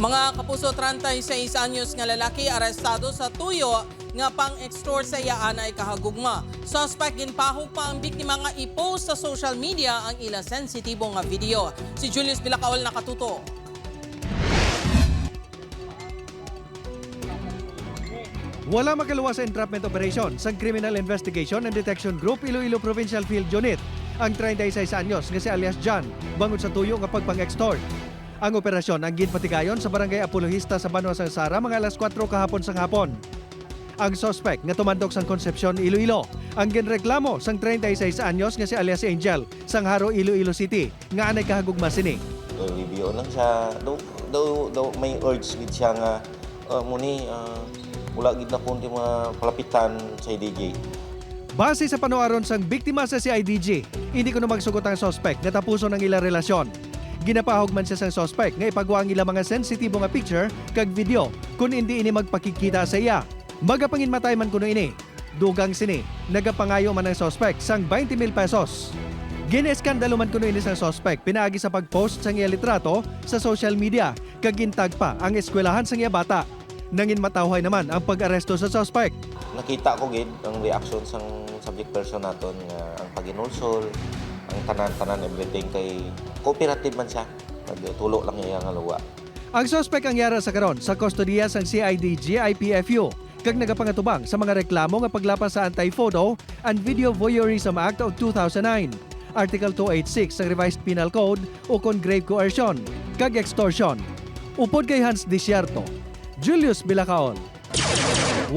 Mga kapuso, 36 anyos nga lalaki arestado sa tuyo nga pang-extort sa iyaan ay kahagugma. Suspect ginpahog pa ang biktima nga i-post sa social media ang ila sensitibo nga video. Si Julius Bilacaol nakatuto. Wala makaluwas sa entrapment operation sa Criminal Investigation and Detection Group Iloilo Provincial Field Unit ang 36 anyos nga si alias John bangod sa tuyo nga pagpang-extort. Ang operasyon ang ginpatigayon sa Barangay Apologista sa Banwa sang Sara mga alas 4 kahapon sang hapon. Ang suspect nga tumandok sang Concepcion, Iloilo ang ginreklamo sang 36 anyos nga si alias Angel sang Haro, Iloilo City nga anay kahagugma sini. Review lang siya. Daw may urge gid siya nga muni wala gid na kunti mga palapitan sa IDG. Base sa panuaron sang biktima sa CIDG, hindi ko na magsugot ang suspect nga tapuson ang ila relasyon. Ginapahog man siya sang suspect nga ipagawa ang ila mga sensitibo nga picture kag video kung hindi ini magpakikita sa iya. Magapangin matay man kuno ini. Dugang sini, nagapangayo man ang suspect sang 20,000 pesos. Gineskandalo man kuno ini sang suspect pinaagi sa pagpost sang iya litrato sa social media kag gintag pa ang eskwelahan sang iya bata. Nangin matawhay naman ang pag-aresto sa suspect. Nakita ko gid ang reaction sang subject person naton nga ang paginulsol, ang tanan-tanan everything kay cooperative man siya. Nagtulo lang iya nga luwa. Ang suspect ang yara sa karon sa kustodiya sang CIDG IPFU kag nagapangatubang sa mga reklamo nga paglapas sa Anti-Photo and Video Voyeurism Act of 2009, Article 286 sa Revised Penal Code o kon grave coercion kag extortion. Upod kay Hans Desierto, Julius Bilacaol. 1.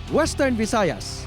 Western Visayas.